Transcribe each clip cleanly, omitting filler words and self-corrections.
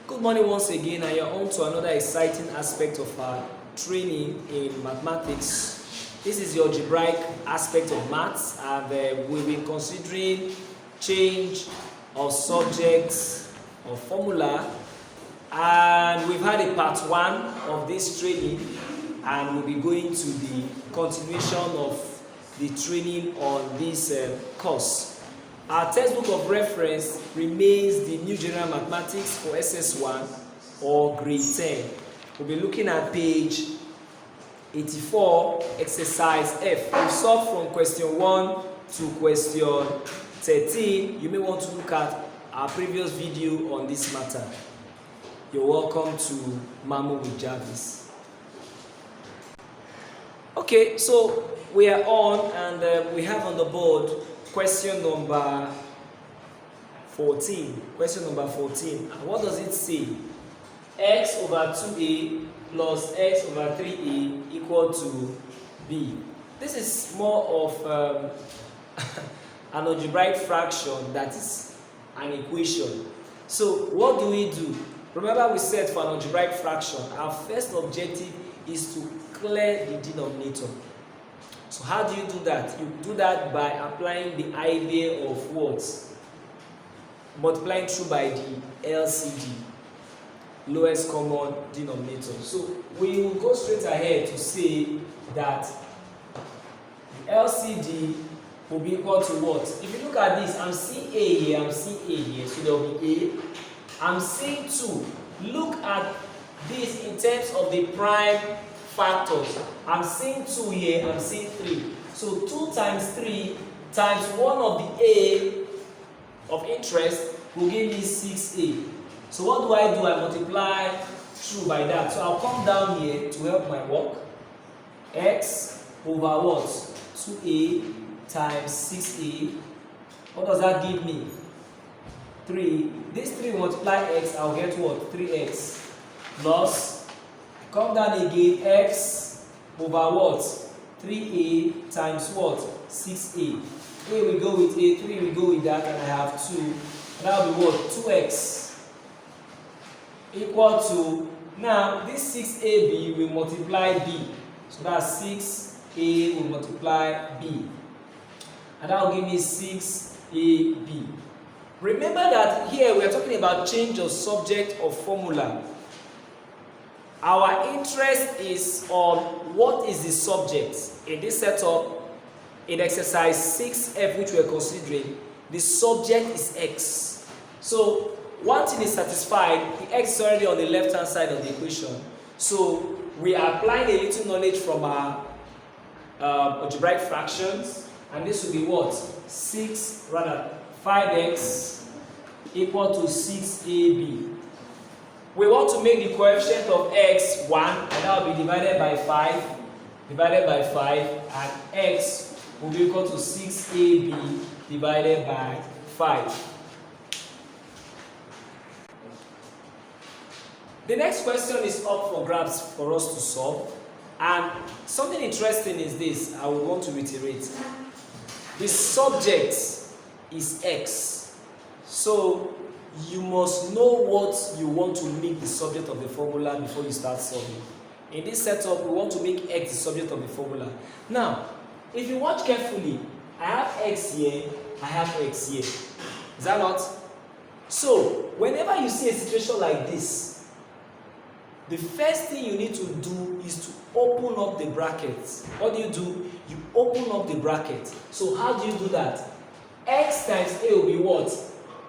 Good morning once again, and you're on to another exciting aspect of our training in mathematics. This is the algebraic aspect of maths, and we've been considering change of subjects or formula, and we've had a part 1 of this training, and we'll be going to the continuation of the training on this course. Our textbook of reference remains the New General Mathematics for SS1 or grade 10. We'll be looking at page 84, exercise F. We've solved from question 1 to question 13. You may want to look at our previous video on this matter. You're welcome to Mamu with Jarvis. Okay, so we are on, and we have on the board question number 14. Question number 14. And what does it say? X over 2a plus x over 3a equal to b. This is more of an algebraic fraction that is an equation. So what do? Remember, we said for an algebraic fraction, our first objective is to clear the denominator. So how do you do that? You do that by applying the idea of what? Multiplying through by the LCD, lowest common denominator. So we will go straight ahead to say that the LCD will be equal to what? If you look at this, I'm seeing A here, I'm seeing A here, so there will be A. I'm seeing 2. Look at this in terms of the prime factors. I'm seeing 2 here, I'm seeing 3. So 2 times 3 times 1 of the A of interest will give me 6A. So what do? I multiply through by that. So I'll come down here to help my work. X over what? 2A times 6A. What does that give me? 3. This 3 multiply x, I'll get what? 3x. Plus, come down again, x over what? 3a times what? 6a. A we go with a, 3 we go with that, and I have 2. And that will be what? 2x equal to, now this 6ab will multiply b. So that's 6a will multiply b. And that will give me 6ab. Remember that here we are talking about change of subject or formula. Our interest is on what is the subject. In this setup, in exercise 6F, which we are considering, the subject is x. So one thing is satisfied, the x is already on the left hand side of the equation. So we are applying a little knowledge from our algebraic fractions, and this will be what? 5x equal to 6ab. We want to make the coefficient of x 1, and that will be divided by 5, and x will be equal to 6ab divided by 5. The next question is up for grabs for us to solve, and something interesting is this. I would want to reiterate. The subject is x, so you must know what you want to make the subject of the formula before you start solving. In this setup, we want to make x the subject of the formula. Now, if you watch carefully, I have x here, I have x here. Is that not? So, whenever you see a situation like this, the first thing you need to do is to open up the brackets. What do? You open up the bracket. So how do you do that? X times a will be what?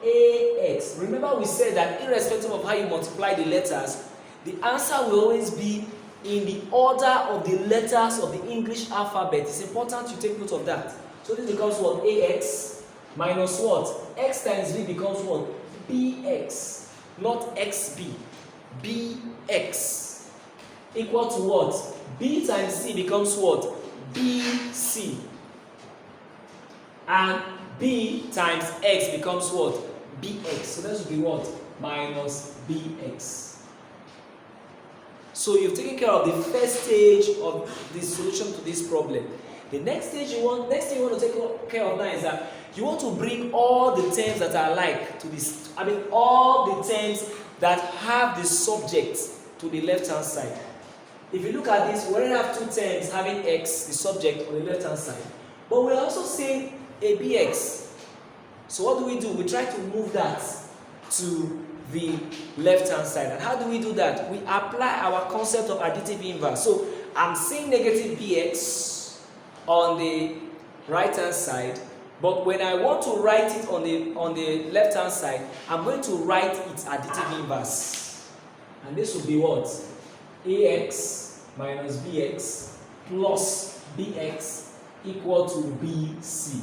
AX. Remember, we said that irrespective of how you multiply the letters, the answer will always be in the order of the letters of the English alphabet. It's important you take note of that. So this becomes what? AX minus what? X times B becomes what? BX, not XB. BX equal to what? B times C becomes what? BC. And B times X becomes what? BX. So that should be what? Minus BX. So you've taken care of the first stage of the solution to this problem. The next thing you want to take care of now is that you want to bring all the terms that are alike to this. All the terms that have the subject to the left hand side. If you look at this, we already have two terms having x, the subject, on the left hand side. But we're also saying a bx. So what do? We try to move that to the left hand side. And how do we do that? We apply our concept of additive inverse. So I'm seeing negative bx on the right hand side, but when I want to write it on the left hand side, I'm going to write its additive inverse. And this will be what? Ax minus bx plus bx equal to bc.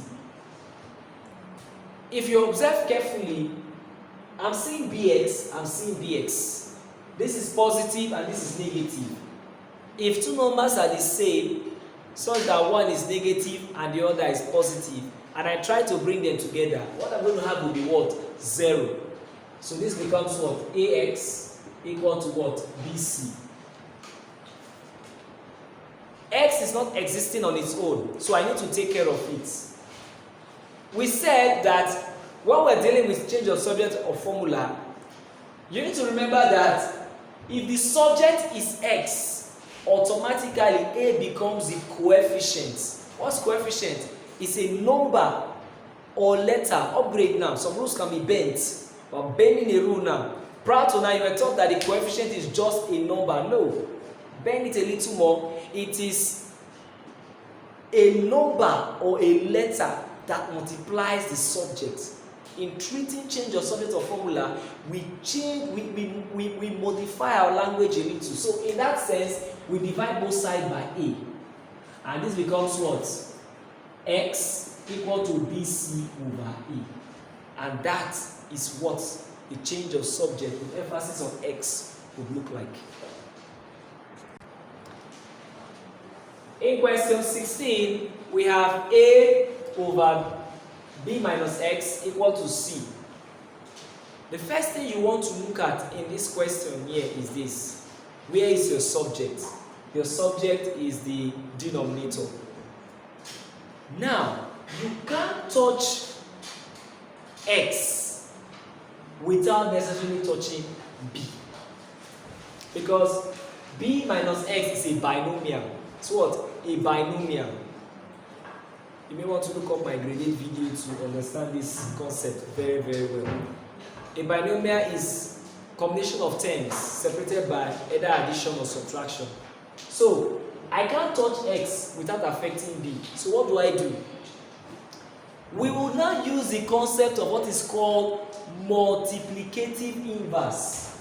If you observe carefully, I'm seeing bx, I'm seeing bx. This is positive and this is negative. If two numbers are the same, such that one is negative and the other is positive, and I try to bring them together, what I'm going to have will be what? 0. So this becomes what? Ax equal to what? bc. X is not existing on its own, so I need to take care of it. We said that when we're dealing with change of subject or formula, you need to remember that if the subject is x, automatically a becomes the coefficient. What's coefficient? It's a number or letter. Upgrade now. Some rules can be bent. We're bending a rule now. Prior to now, you were taught that the coefficient is just a number. No. Bend it a little more. It is a number or a letter that multiplies the subject. In treating change of subject or formula, we modify our language a little. So in that sense, we divide both sides by a. And this becomes what? X equal to bc over a. And that is what the change of subject with emphasis on x would look like. In question 16, we have a over b minus x equal to c. The first thing you want to look at in this question here is this. Where is your subject? Your subject is the denominator. Now, you can't touch x without necessarily touching b. Because b minus x is a binomial. So what? A binomial. You may want to look up my graded video to understand this concept very, very well. A binomial is a combination of terms separated by either addition or subtraction. So, I can't touch x without affecting b. So what do? We will now use the concept of what is called multiplicative inverse.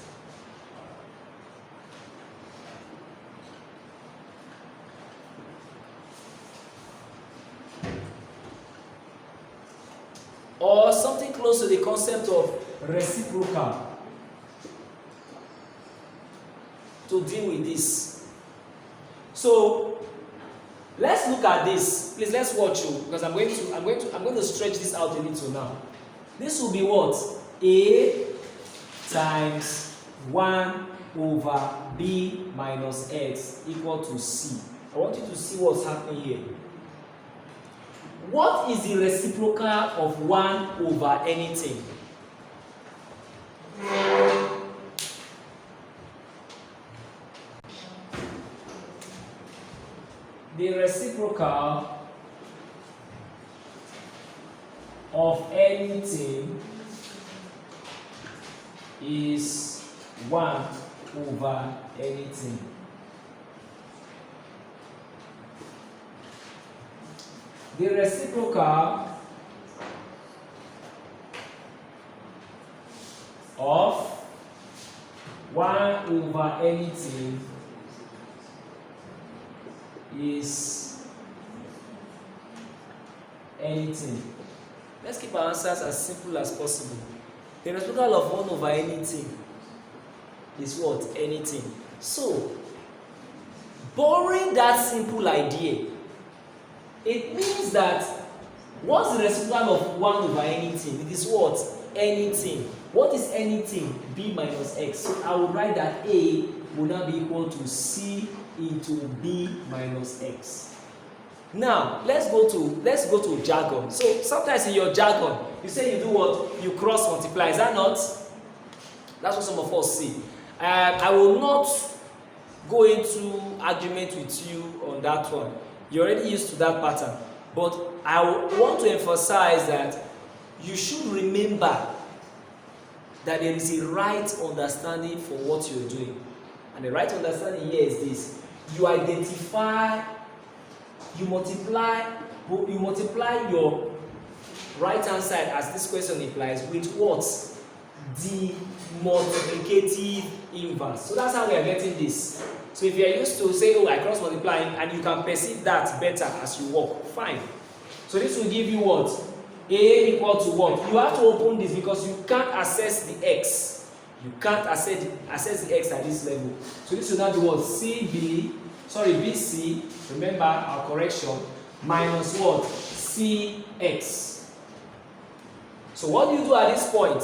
Or something close to the concept of reciprocal to deal with this. So let's look at this. Please let's watch you because I'm going to stretch this out a little now. This will be what? A times 1 over b minus x equal to c. I want you to see what's happening here. What is the reciprocal of 1 over anything? The reciprocal of anything is 1 over anything. The reciprocal of 1 over anything is anything. Let's keep our answers as simple as possible. The reciprocal of 1 over anything is what? Anything. So, borrowing that simple idea, it means that what's the reciprocal of 1 over anything? It is what? Anything. What is anything? B minus x. So I will write that A will now be equal to C into B minus x. Now let's go to jargon. So sometimes in your jargon, you say you do what? You cross multiply. Is that not? That's what some of us see. I will not go into argument with you on that one. You're already used to that pattern. But I want to emphasize that you should remember that there is a right understanding for what you're doing. And the right understanding here is this. You identify, you multiply your right hand side, as this question implies, with what? The multiplicative inverse. So that's how we are getting this. So if you are used to say, oh, I cross multiply, and you can perceive that better as you walk, fine. So this will give you what? A equal to what? You have to open this because you can't access the x. You can't access the x at this level. So this will now be what? BC, remember our correction, minus what? CX. So what do you do at this point?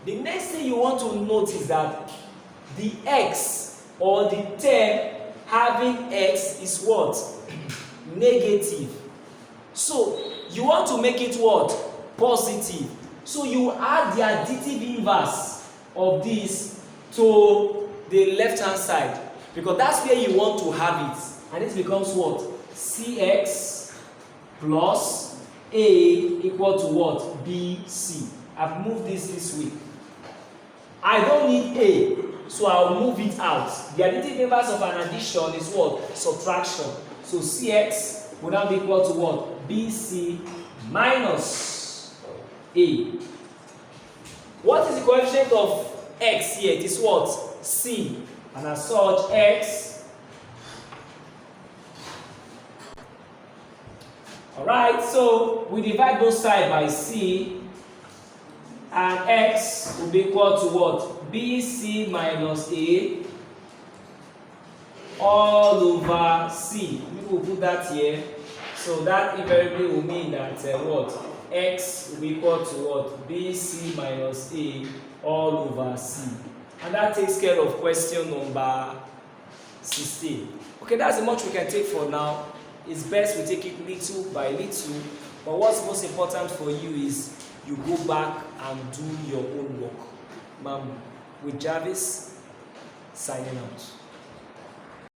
The next thing you want to note is that the x or the term having x is what? Negative. So you want to make it what? Positive. So you add the additive inverse of this to the left hand side, because that's where you want to have it. And this becomes what? Cx plus A equal to what? BC. I've moved this way. I don't need A, so I'll move it out. The additive inverse of an addition is what? Subtraction. So Cx will now be equal to what? BC minus A. What is the coefficient of x here? It is what? C. And as such, x. Alright, so we divide both sides by C, and x will be equal to what? BC minus A all over C. We will put that here. So that invariably will mean that what? X will be equal to what? BC minus A all over C. And that takes care of question number 16. Okay, that's the much we can take for now. It's best we take it little by little. But what's most important for you is you go back and do your own work. With Jarvis, signing out.